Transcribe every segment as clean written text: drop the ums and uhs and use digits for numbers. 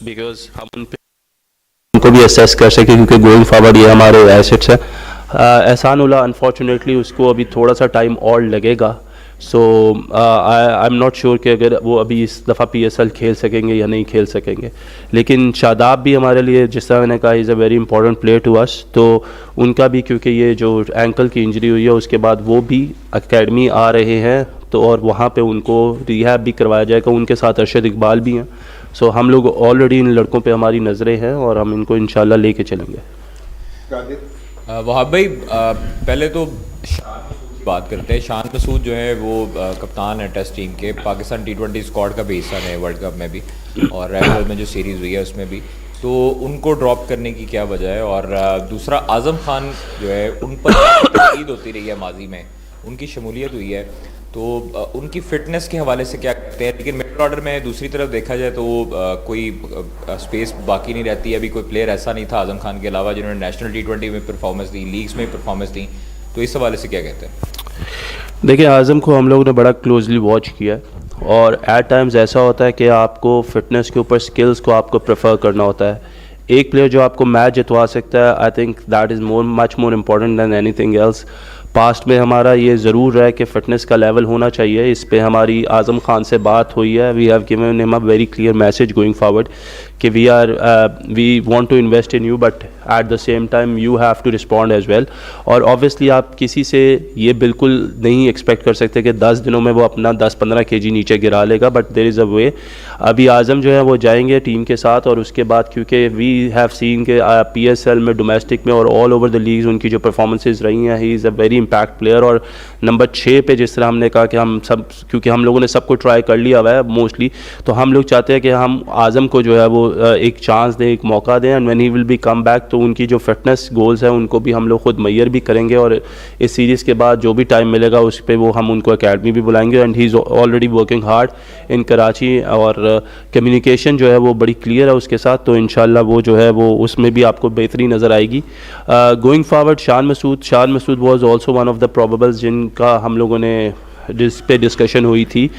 Because हम उनको भी असेस कर सकें, क्योंकि गोइंग फॉरवर्ड ये हमारे एसेट्स हैं। एहसान उल्लाह अनफॉर्चुनेटली उसको अभी थोड़ा सा टाइम और लगेगा। सो आई एम नॉट श्योर कि अगर वो अभी इस दफ़ा PSL खेल सकेंगे या नहीं खेल सकेंगे। लेकिन शादाब भी हमारे लिए, जिस तरह मैंने कहा, is a very important player to us. तो उनका भी, क्योंकि ये जो एंकल की इंजरी हुई है उसके बाद वो भी एकेडमी आ रहे हैं, तो और वहाँ पे उनको रिहैब भी करवाया जाएगा। उनके साथ अरशद इकबाल भी हैं। सो हम लोग ऑलरेडी इन लड़कों पे हमारी नज़रें हैं और हम इनको इंशाल्लाह लेके चलेंगे। वहाब भाई, पहले तो बात करते हैं। शान मसूद जो है वो कप्तान है टेस्ट टीम के, पाकिस्तान T20 स्क्वाड का भी हिस्सा है वर्ल्ड कप में भी, और रेगुलर में जो सीरीज़ हुई है उसमें भी। तो उनको ड्रॉप करने की क्या वजह है? और दूसरा, आज़म खान जो है उन पर तनकीद होती रही है माजी में, उनकी शमूलियत हुई है, तो उनकी फ़िटनेस के हवाले से क्या कहते हैं? लेकिन मिडल ऑर्डर में दूसरी तरफ देखा जाए तो कोई स्पेस बाकी नहीं रहती। अभी कोई प्लेयर ऐसा नहीं था आज़म खान के अलावा जिन्होंने नेशनल T20 में परफॉर्मेंस दी, लीग्स में परफॉर्मेंस दी। तो इस हवाले से क्या कहते हैं? देखिए, आज़म को हम लोगों ने बड़ा क्लोजली वॉच किया है, और एट टाइम्स ऐसा होता है कि आपको फिटनेस के ऊपर स्किल्स को आपको प्रेफर करना होता है। एक प्लेयर जो आपको मैच जितवा सकता है, I think that is much more important than anything else. Past में हमारा ये ज़रूर है कि फ़िटनेस का लेवल होना चाहिए। इस पे हमारी आज़म खान से बात हुई है। We have given him a very clear message going forward कि we want to invest in you, but at the same time you have to respond as well. और ऑब्वियसली आप किसी से ये बिल्कुल नहीं एक्सपेक्ट कर सकते कि 10 दिनों में वो अपना 10-15 kg नीचे गिरा लेगा, बट देयर इज़ अ वे। अभी आज़म जो है वो जाएंगे टीम के साथ, और उसके बाद क्योंकि वी हैव सीन के PSL में, डोमेस्टिक में और ऑल ओवर द लीग्स उनकी जो परफॉर्मेंसेज रही हैं, he is a very impact player. और नंबर 6 पे जिस तरह हमने कहा कि हम सब, क्योंकि हम लोगों ने सबको ट्राई कर लिया हुआ है मोस्टली, तो हम लोग चाहते हैं कि हम आज़म को जो है वो एक चांस दें, एक मौका दें, and when he will be come back तो उनकी जो फिटनेस गोल्स हैं उनको भी हम लोग खुद मैयर भी करेंगे। और इस सीरीज़ के बाद जो भी टाइम मिलेगा उस पर वो हम उनको एकेडमी भी बुलाएंगे, and he is already working hard in Karachi, और कम्युनिकेशन जो है वो बड़ी क्लियर है उसके साथ। तो इंशाल्लाह वो जो है वो उसमें भी आपको बेहतरी नज़र आएगी। Going forward, Shan Masood was also one of the probables जिनका हम लोगों ने जिस पे डिस्कशन हुई थी।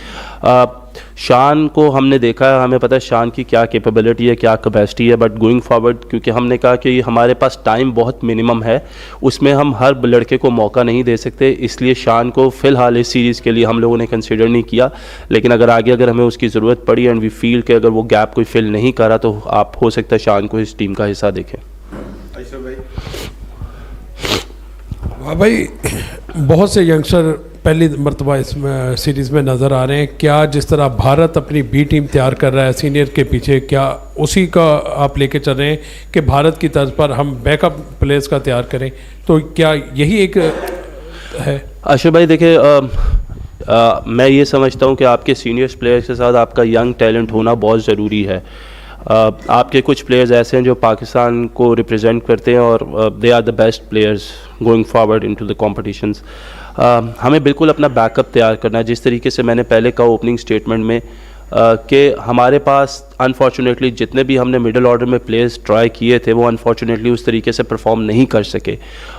शान को हमने देखा है, हमें पता है शान की क्या कैपेबिलिटी है, क्या कैपेसिटी है, बट गोइंग फॉरवर्ड क्योंकि हमने कहा कि हमारे पास टाइम बहुत मिनिमम है, उसमें हम हर लड़के को मौका नहीं दे सकते, इसलिए शान को फ़िलहाल इस सीरीज़ के लिए हम लोगों ने कंसिडर नहीं किया। लेकिन अगर हमें उसकी ज़रूरत पड़ी एंड वी फील कि अगर वो गैप कोई फिल नहीं करा तो आप हो सकता है शान को इस टीम का हिस्सा देखें। वाह भाई, बहुत से यंगस्टर पहली मरतबा इसमें सीरीज़ में नज़र आ रहे हैं। क्या जिस तरह भारत अपनी B टीम तैयार कर रहा है सीनियर के पीछे, क्या उसी का आप लेके चल रहे हैं कि भारत की तर्ज पर हम बैकअप प्लेयर्स का तैयार करें? तो क्या यही एक है? अशोक भाई, देखिए, मैं ये समझता हूँ कि आपके सीनियर्स प्लेयर्स के साथ आपका यंग टैलेंट होना बहुत ज़रूरी है। आपके कुछ प्लेयर्स ऐसे हैं जो पाकिस्तान को रिप्रेजेंट करते हैं, और they are the best players going forward into the competitions. हमें बिल्कुल अपना बैकअप तैयार करना है, जिस तरीके से मैंने पहले कहा ओपनिंग स्टेटमेंट में कि हमारे पास अनफॉर्चुनेटली जितने भी हमने मिडिल ऑर्डर में प्लेयर्स ट्राई किए थे वो अनफॉर्चुनेटली उस तरीके से परफॉर्म नहीं कर सके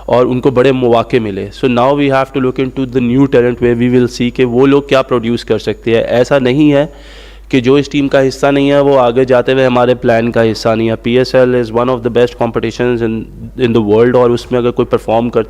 और उनको बड़े मौके मिले। So now we have to look into the new talent वे वी विल सी कि वो लोग क्या प्रोड्यूस कर सकते हैं। ऐसा नहीं है कि जो इस टीम का हिस्सा नहीं है वो आगे जाते हुए हमारे प्लान का हिस्सा नहीं है। PSL is one of the best competitions in the world, और उसमें अगर कोई परफॉर्म कर